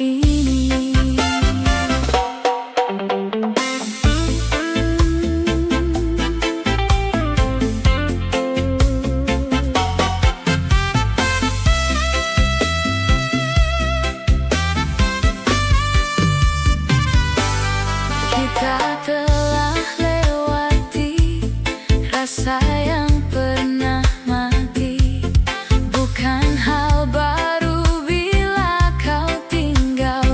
ini. Kita telah lewati rasa yang pernah mati. Bukan hal baru bila kau tinggal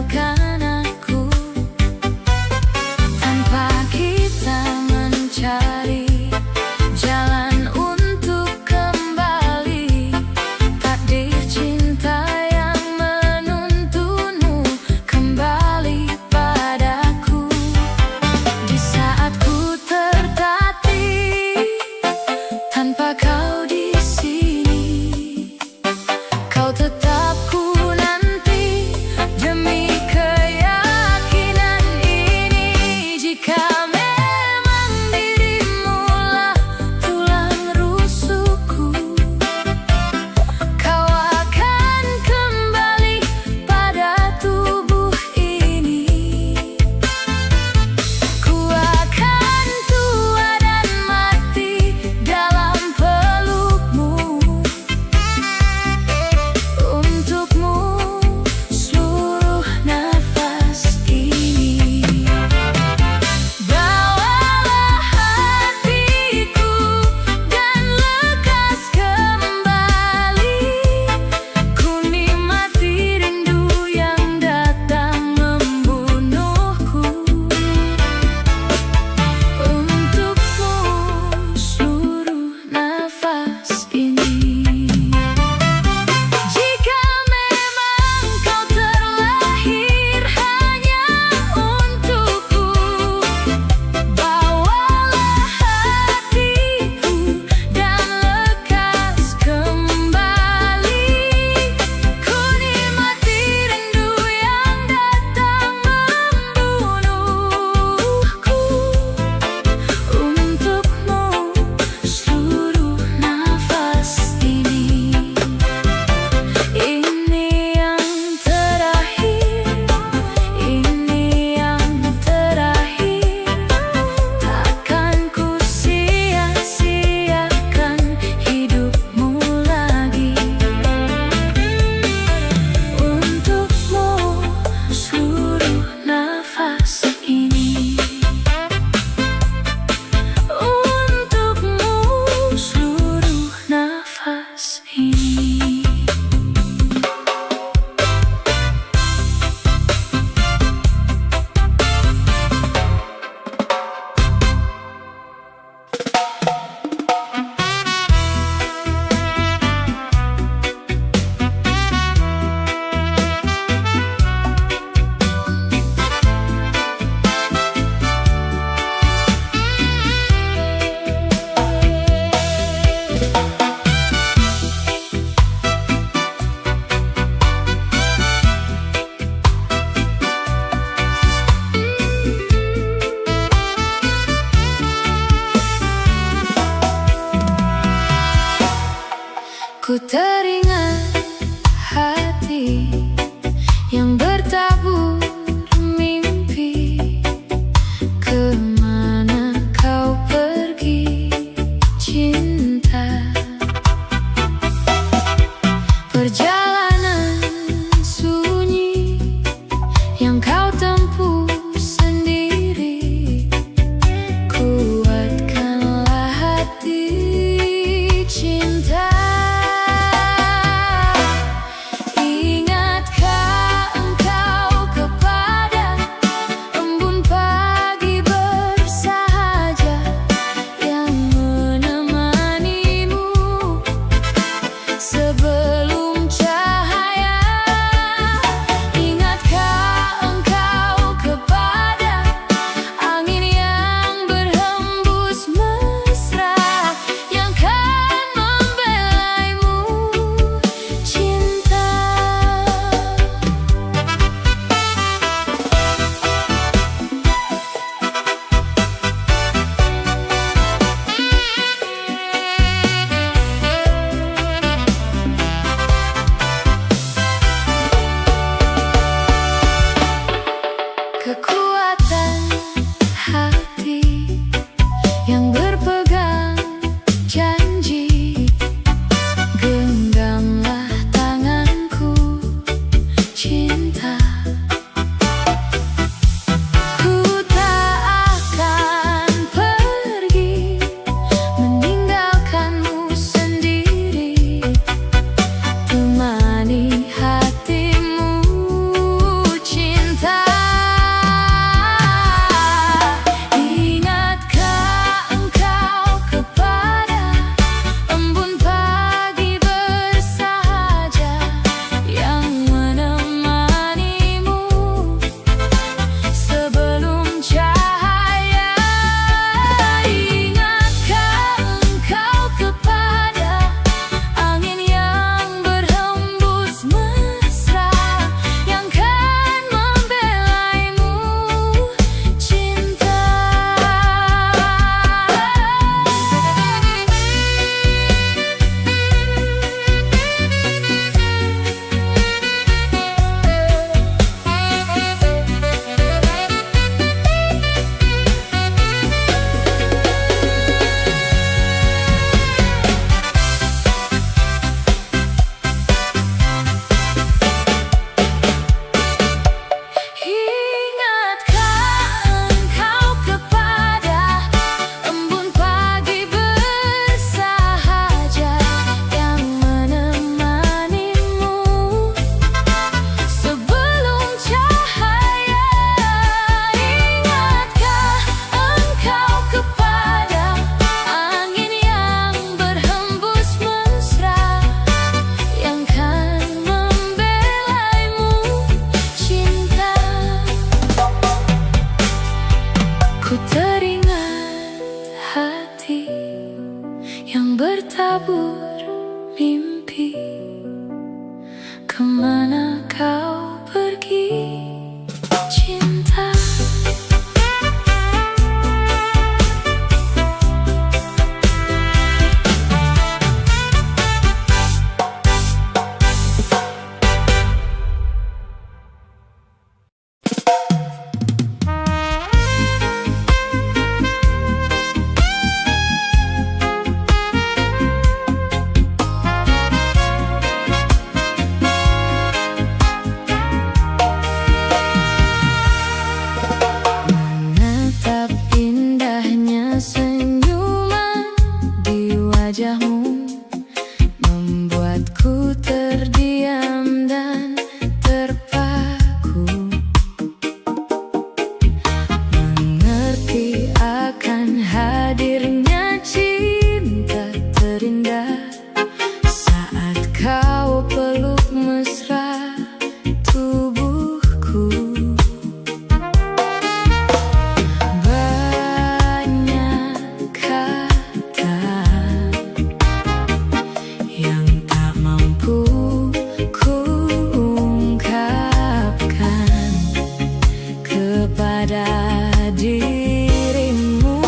pada dirimu.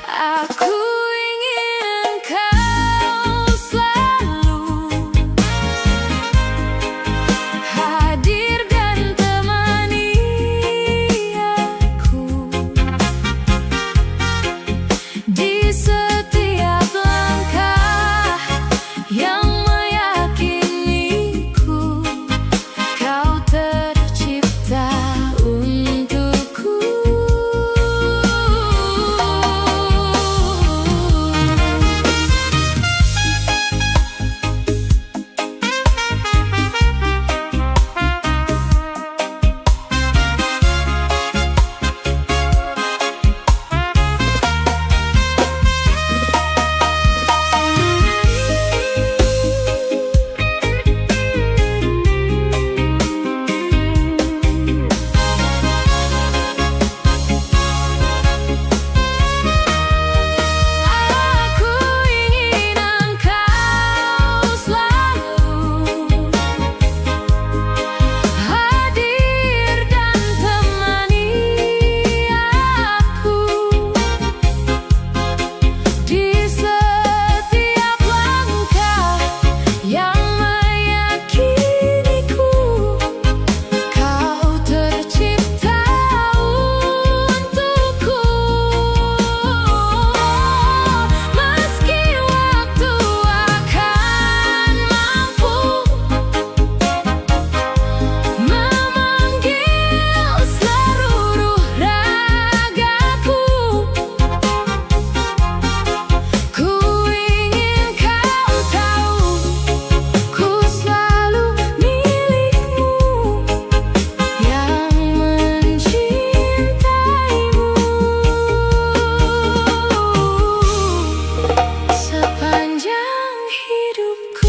Aku ingin kau selalu hadir dan temani aku di setiap langkah yang meyakiniku kau tercipta untukku. Aku ingin engkau selalu hadir dan temani aku di setiap langkah yang meyakiniku kau tercipta untukku. Meski waktu akan mampu memanggil seluruh ragaku, ku ingin kau tahu ku selalu milikmu yang mencintaimu sepanjang hidupku.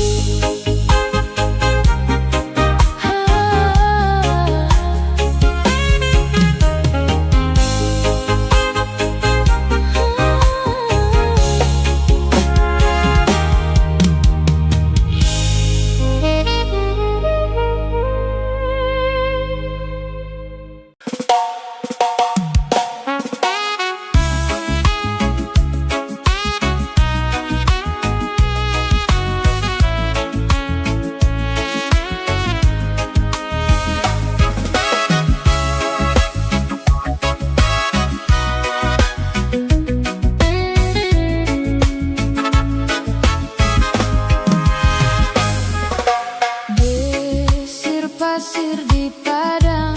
Desir pasir di padang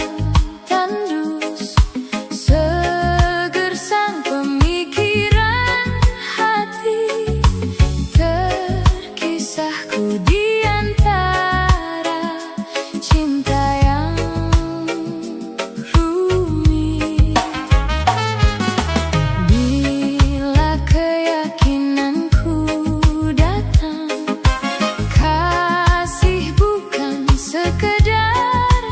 tandus, seger sang pemikiran hati, terkisahku di antara cinta yang rumit. Bila keyakinanku datang, kasih bukan sekedar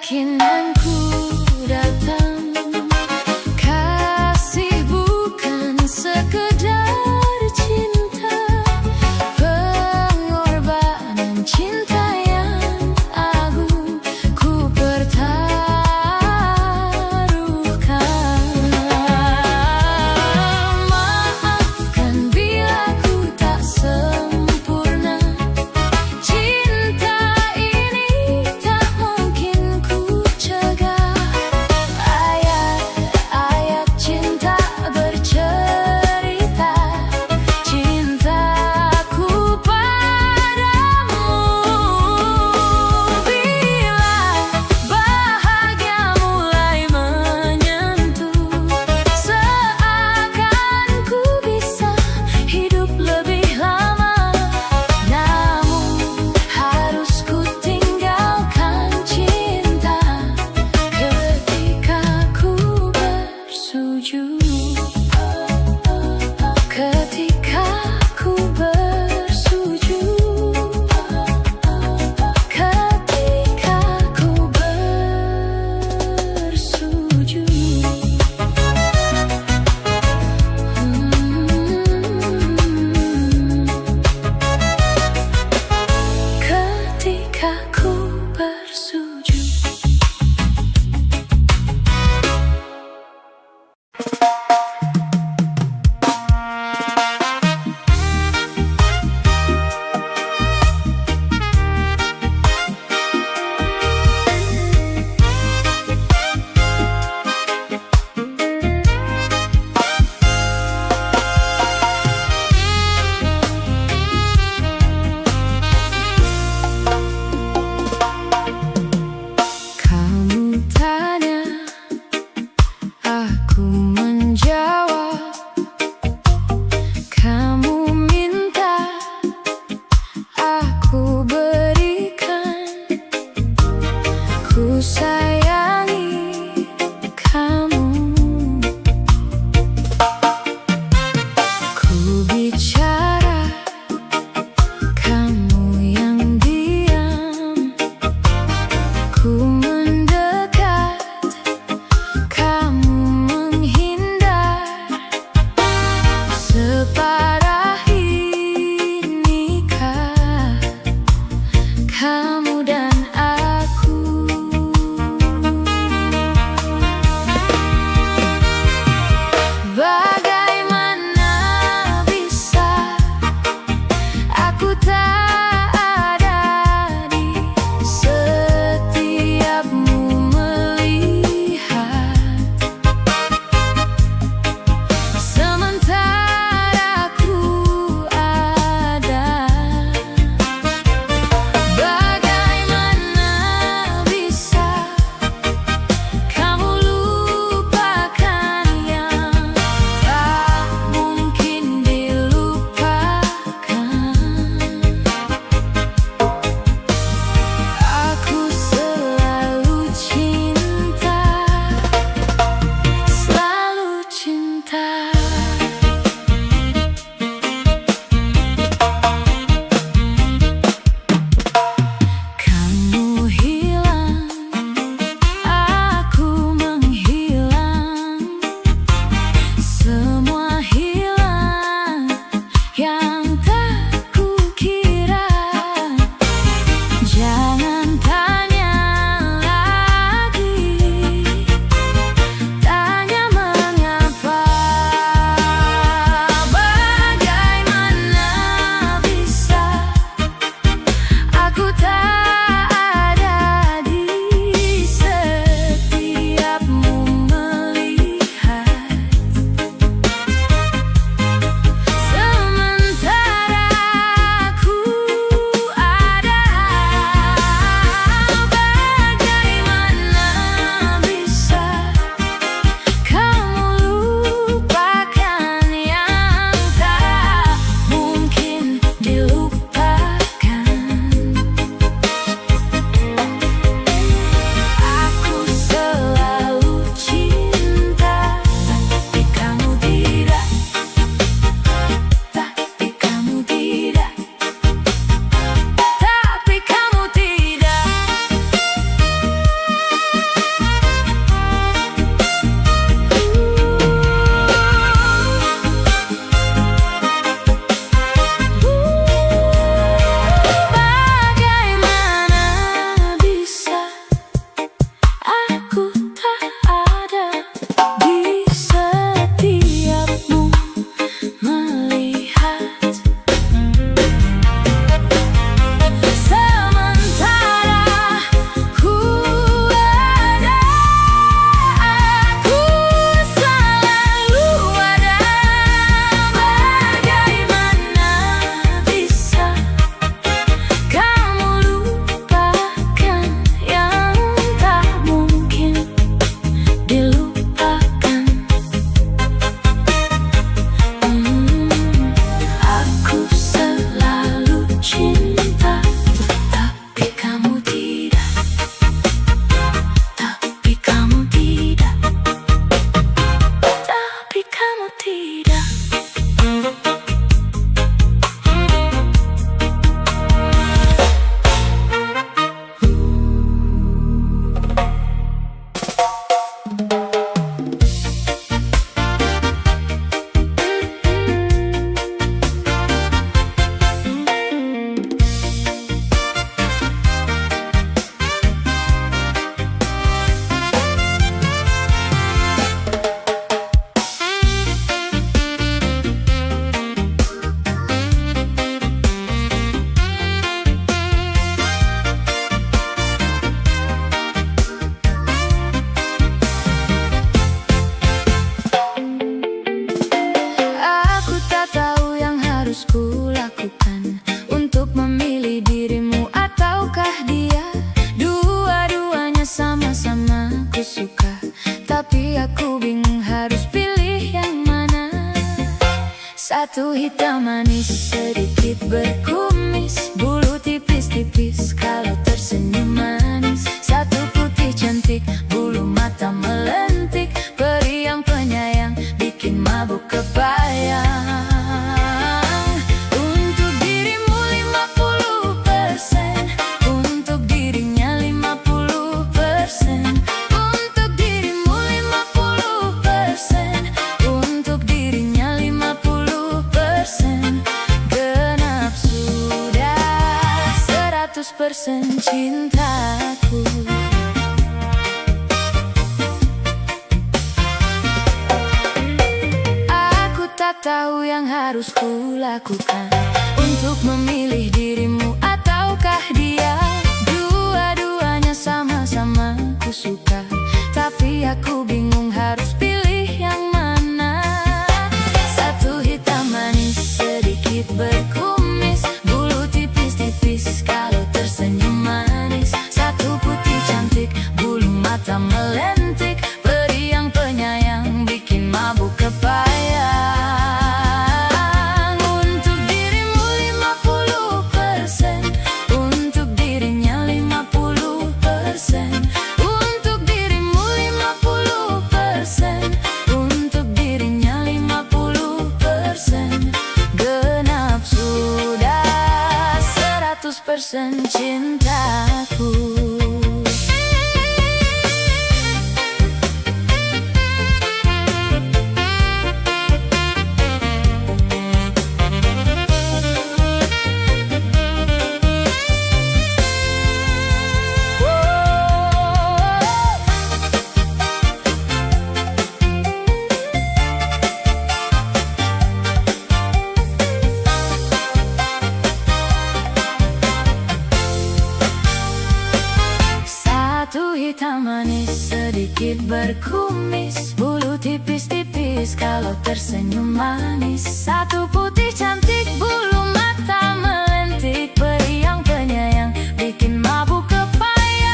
keyakinanku datang. Kasih bukan sekedar cinta, pengorbanan cinta yang agung ku pertaruhkan. Maafkan bila ku tak sempurna, cinta ini tak mungkin ku cegah. Ayat-ayat cinta bercerita cintaku padamu. Bila bahagia mulai menyentuh, seakan ku bisa hidup lebih lama. Namun harus ku tinggalkan cinta ketika ku bersujud. Ketika ku bersujud, ketika ku bersujud. Ketika ku bersujud. Kamu tanya, aku menjawab. Kamu minta, aku berikan. Ku sayangi kamu. Ku bicara, kamu yang diam. Ku mendekat, kamu menghindar. Separah inikah kamu dan aku? Satu hitam manis sedikit berkumis, bulu tipis-tipis kalau tersenyum manis. Satu putih cantik, bulu mata melentik, peri yang penyayang bikin mabuk kebayang. Untuk dirimu 50%, untuk dirinya 50%, untuk dirimu 50%, untuk dirinya 50%. Genap sudah 100% cintaku. Aku tak tahu yang harus kulakukan untuk memilih dirimu ataukah dia. Dua-duanya sama-sama ku suka, tapi aku bingung harus pilih yang mana. Satu hitam manis sedikit berkumis, bulu tipis-tipis kalau tersenyum manis. Satu putih cantik, bulu mata melentik, peri yang penyayang bikin mabuk kebayang. Untuk dirimu 50%, untuk dirinya 50%, untuk dirimu 50%, untuk dirinya 50%. Genap sudah 100% cintaku. Satu hitam manis sedikit berkumis, bulu tipis-tipis kalau tersenyum manis. Satu putih cantik, bulu mata melentik, peri yang penyayang bikin mabuk kebayang.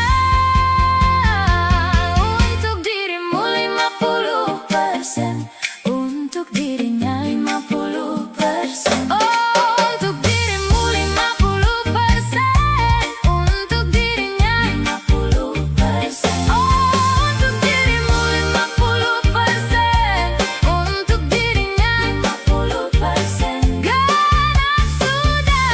Untuk dirimu 50%, untuk dirinya 50%. Untuk dirimu 50%, untuk dirinya 50%. Untuk dirimu 50%, untuk dirinya 50%. Genap sudah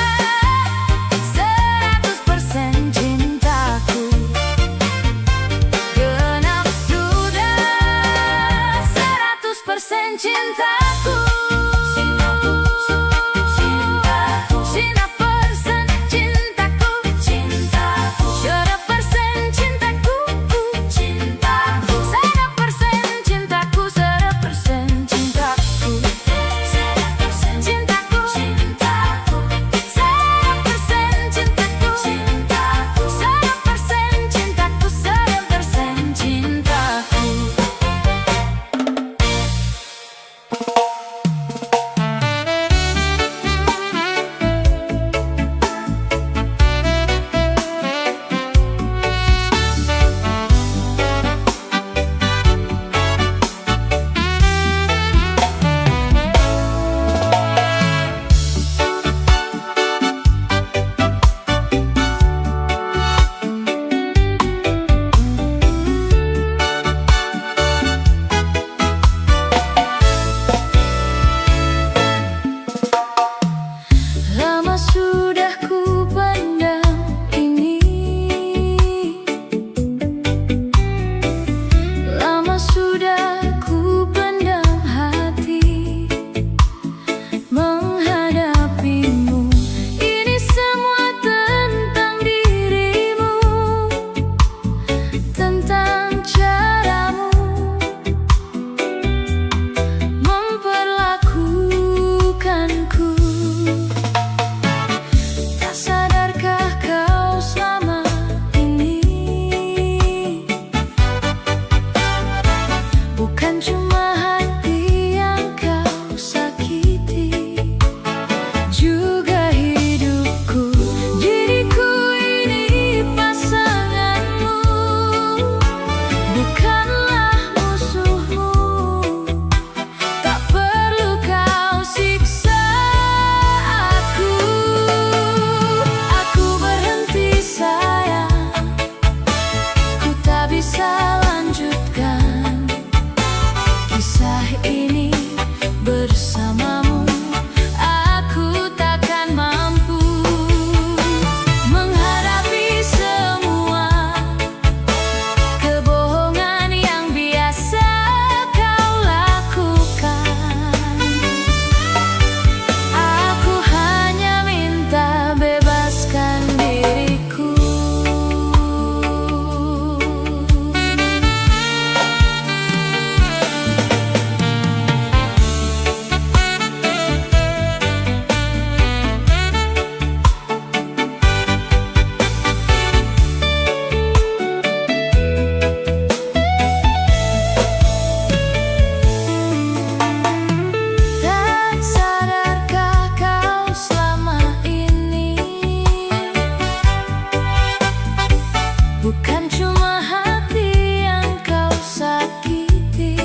Bukan cuma hati yang kau sakiti,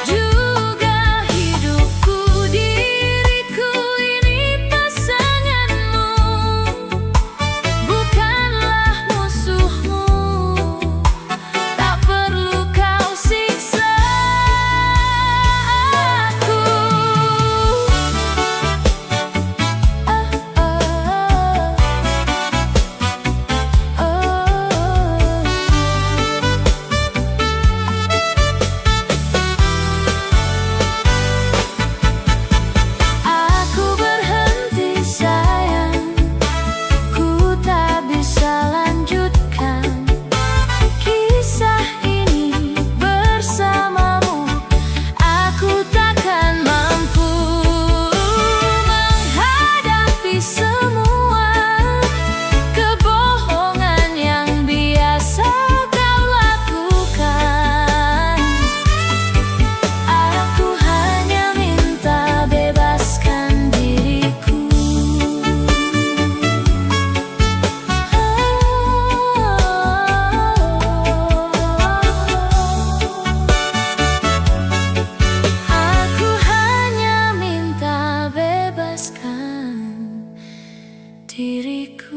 juga hidupku, diriku ini pasanganmu. Bukanlah musuhmu, tak perlu kau siksa aku. Aku berhenti sayang, ku tak bisa lanjutkan kisah ini bersamamu. Aku takkan mampu menghadapi semua kebohongan yang biasa kau lakukan. Aku hanya minta bebaskan diriku. Aku hanya minta bebaskan diriku.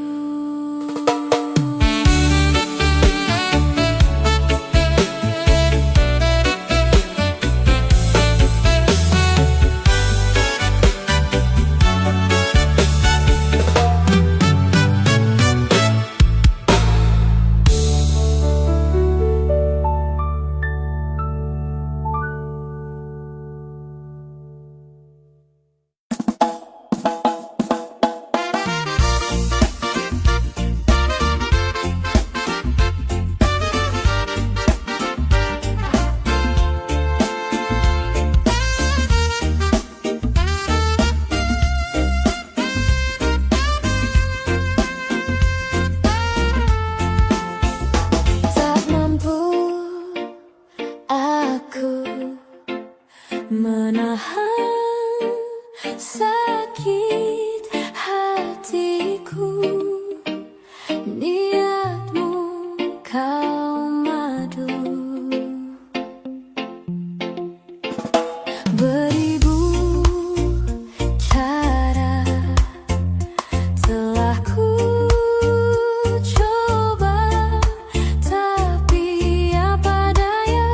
Tak mampu aku menahan sakit hatiku. Niatmu kau madu, beribu cara telah ku coba, tapi apa daya,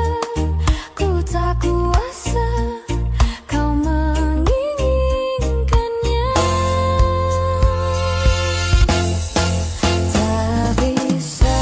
ku tak kuasa kau menginginkannya. Tak bisa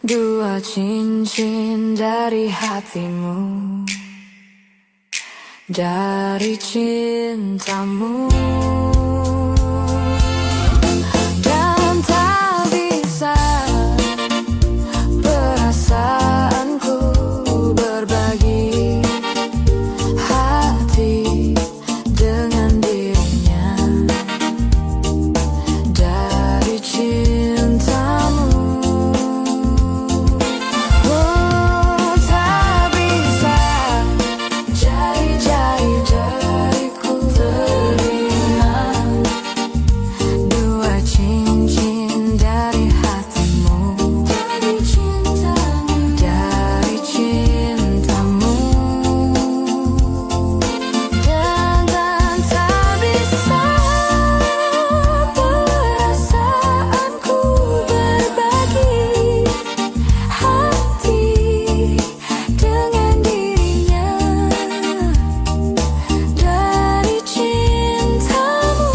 Dua cincin dari hatimu, dari cintamu, dan tak bisa perasaanku berbagi hati dengan dirinya, dari cintamu. Oh, tak bisa jari-jari jariku terima dua cincin dari hatimu, dari cintamu, dari cintamu, dan tak bisa perasaanku berbagi hati dengan dirinya, dari cintamu.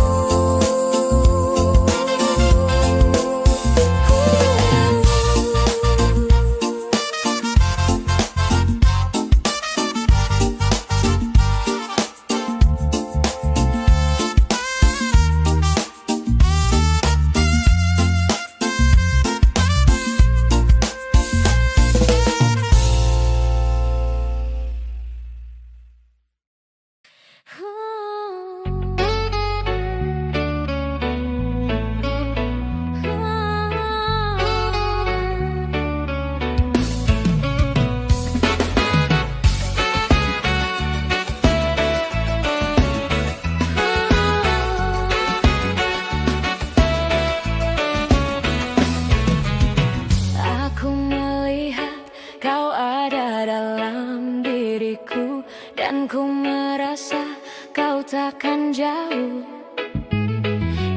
Aku melihat kau ada dalam diriku, dan ku merasa kau takkan jauh.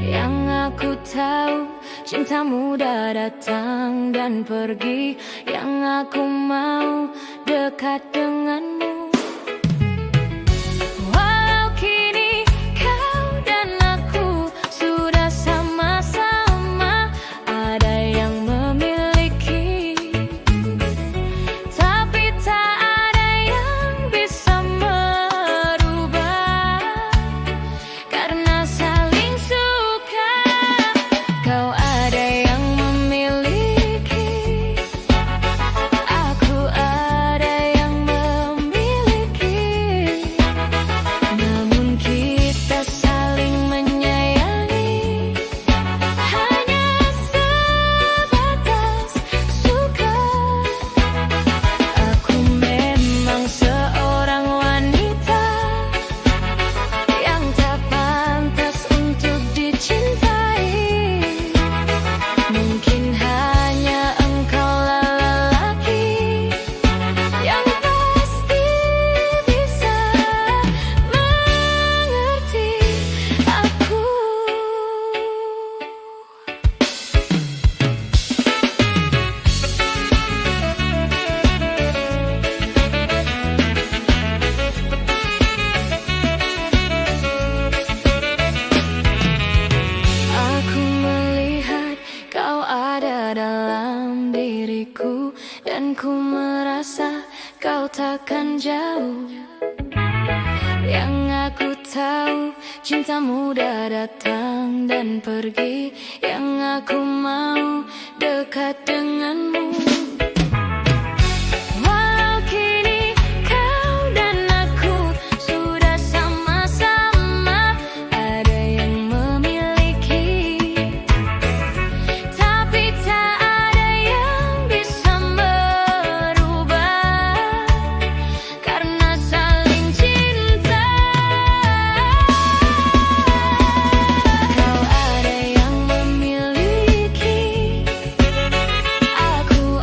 Yang aku tahu, cintamu dah datang dan pergi. Yang aku mau dekat denganmu. Walau kini kau dan aku sudah sama-sama, ada yang memiliki, tapi tak ada yang bisa merubah, karena saling suka. Kau ada yang memiliki, aku ada yang memiliki, namun kita saling menyayangi, hanya sebatas suka. Aku memang seorang wanita yang tak pantas untuk dicintai. Mungkin hanya engkaulah lelaki yang pasti bisa mengerti aku. Aku melihat kau ada dalam diriku, dan ku merasa kau takkan jauh. Yang aku tahu, cintamu dah datang dan pergi. Yang aku mau dekat denganmu. Walau kini kau dan aku sudah sama-sama, ada yang memiliki, tapi tak ada yang bisa merubah, karena saling cinta. Kau ada yang memiliki, aku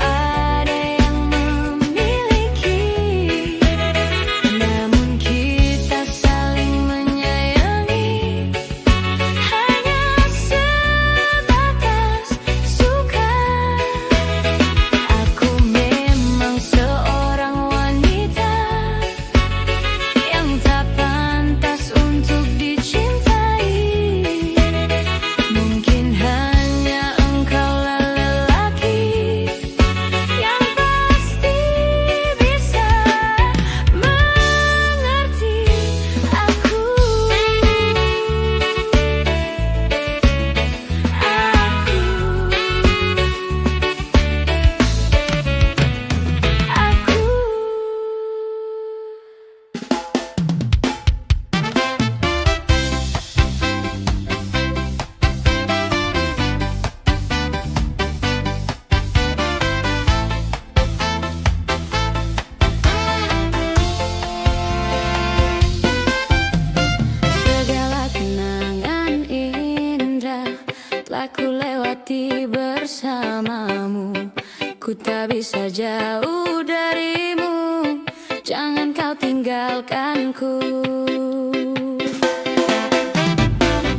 Ku tak bisa jauh darimu, jangan kau tinggalkanku.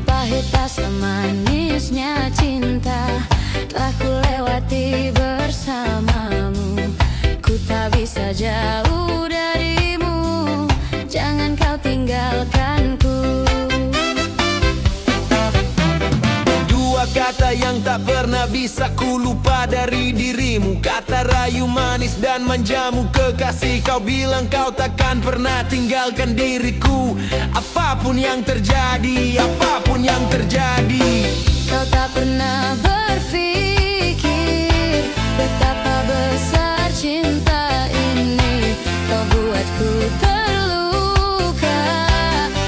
Pahit rasa manisnya cinta telah ku lewati bersamamu. Ku tak bisa jauh darimu, jangan kau tinggalkanku. Dua kata yang tak pernah bisa ku lupa dari dirimu, kata rayu manis dan manjamu. Kekasih, kau bilang kau takkan pernah tinggalkan diriku. Apapun yang terjadi, apapun yang terjadi. Kau tak pernah berpikir betapa besar cinta ini. Kau buatku terluka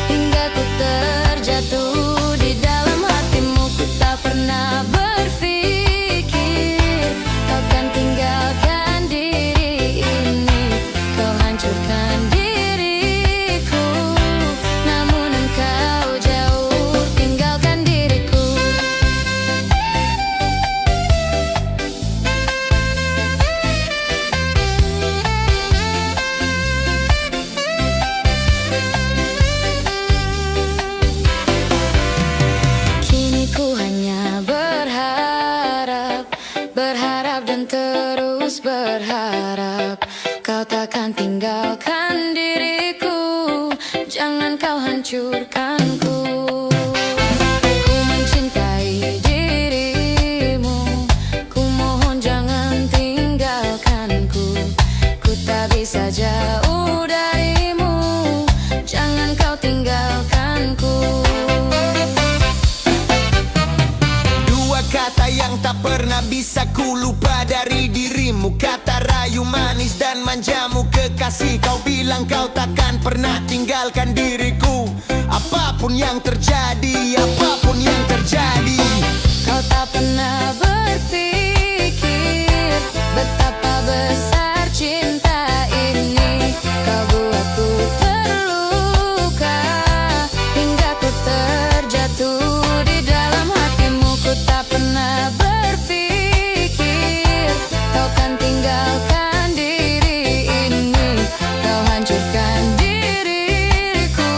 hingga ku terjatuh di dalam hatimu. Ku tak pernah berpikir kau kan tinggalkan diri ini. Kau hancurkan diriku, namun engkau jauh tinggalkan diriku. Kini ku hanya berharap, berharap dan terus berharap kau takkan tinggalkan diriku, jangan kau hancurkanku. Ku mencintai dirimu, ku mohon jangan tinggalkanku. Ku tak bisa jauh darimu, jangan kau tinggalkanku. Dua kata yang tak pernah bisa ku lupa dari dirimu, kata rayu manis dan manjamu. Kekasih, kau bilang kau takkan pernah tinggalkan diriku. Apapun yang terjadi, apapun yang terjadi. Kau tak pernah berpikir betapa besar cinta ini. Kau buatku terluka hingga ku terjatuh di dalam hatimu. Ku tak pernah berpikir kau kan tinggalkan diri ini. Kau hancurkan diriku,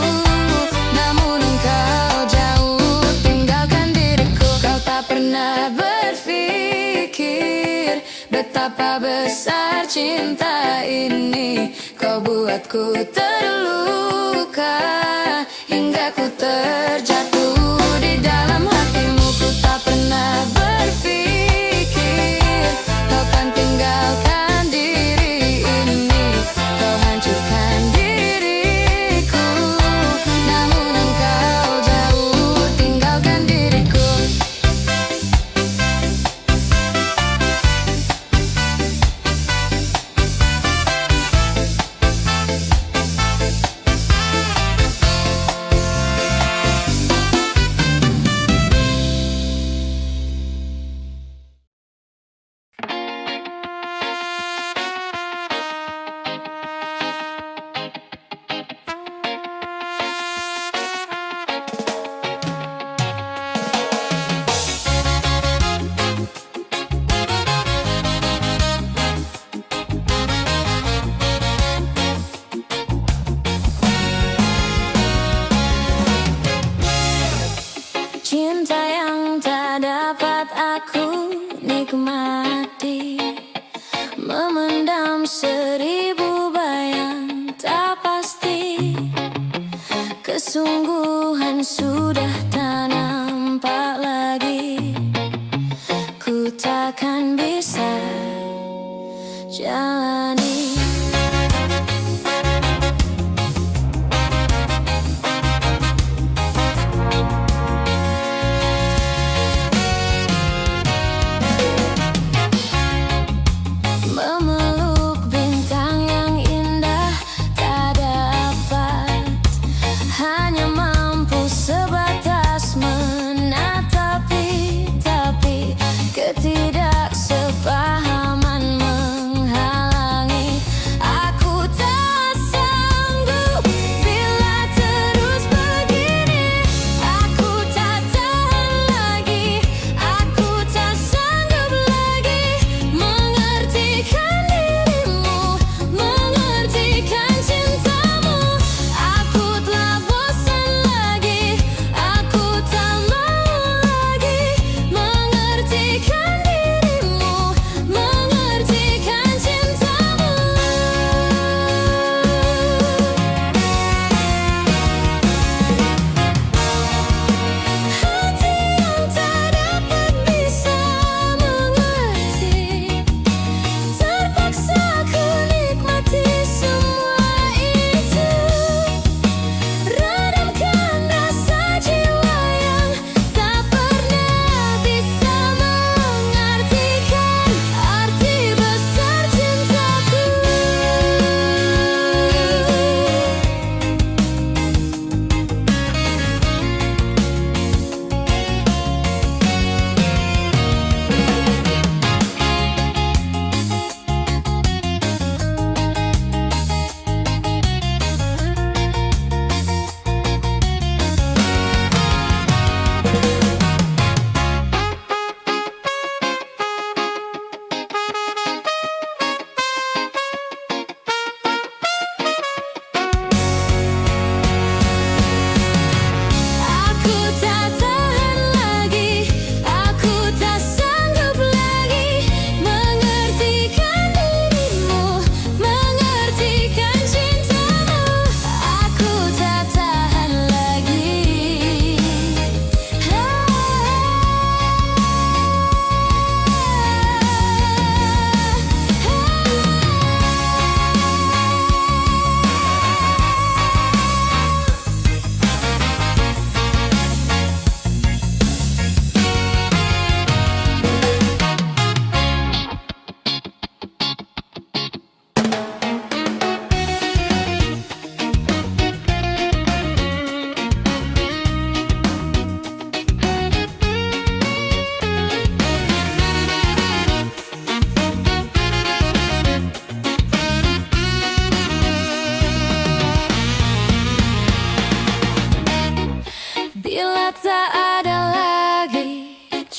namun engkau jauh tinggalkan diriku. Kau tak pernah berpikir betapa besar cinta ini. Kau buatku terluka hingga ku terjatuh di dalam hatimu. Ku tak pernah berpikir kau kan tinggalkan diri ini. Kau hancurkan diriku, namun engkau jauh tinggalkan diriku. Cinta yang tak dapat aku nikmati, memendam seribu bayang tak pasti. Kesungguhan sudah tak nampak lagi. Ku takkan bisa jalani. Memeluk bintang yang indah tak dapat, hanya mampu sebatas menatapi. Tapi ketidaksepahaman menghalangi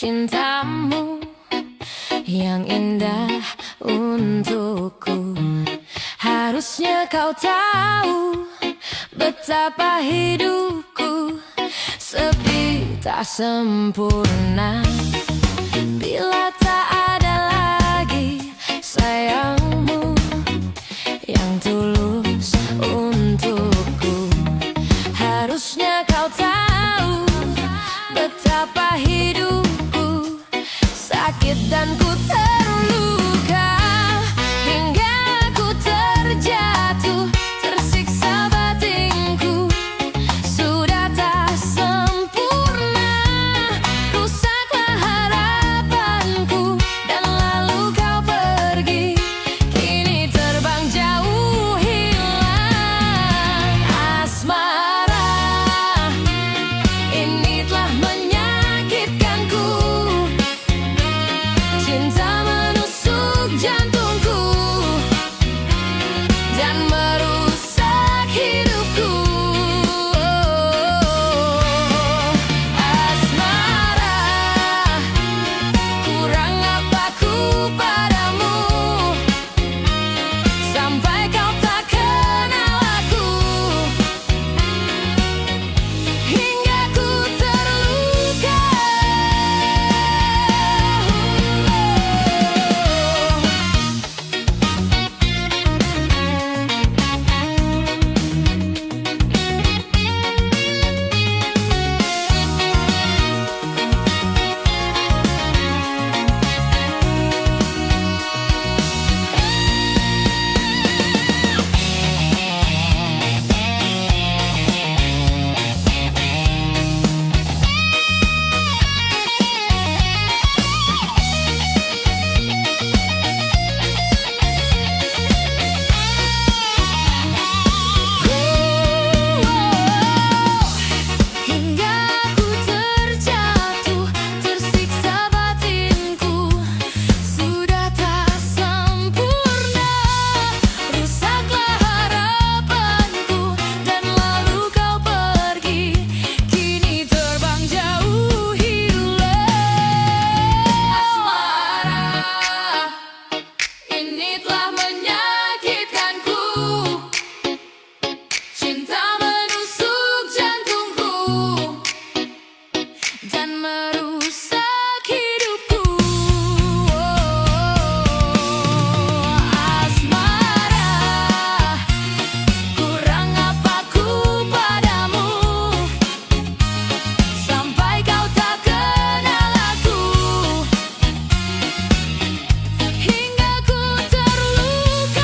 cintamu yang indah untukku. Harusnya kau tahu betapa hidupku sepi tak sempurna bila tak ada lagi sayangmu yang tulus untukku. Harusnya kau tahu betapa hidupku sakit dan ku terluka hingga ku terjatuh, tersiksa batinku sudah tak sempurna, rusaklah harapanku dan lalu kau pergi, kini terbang jauh hilang. Asmara ini telah menyakitkanku, cinta menusuk jantungku dan merusak hidupku. Asmara, kurang apa ku padamu sampai kau tak kenal aku, hingga ku terluka. Hingga ku terjatuh, tersiksa batinku sudah tak sempurna, rusaklah harapanku dan lalu kau pergi, kini terbang jauh hilang. Asmara ini telah menyakitkanku, cinta menusuk jantungku dan merusak hidupku. Asmara, kurang apa ku padamu sampai kau tak kenal aku, hingga ku terluka.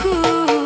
aku.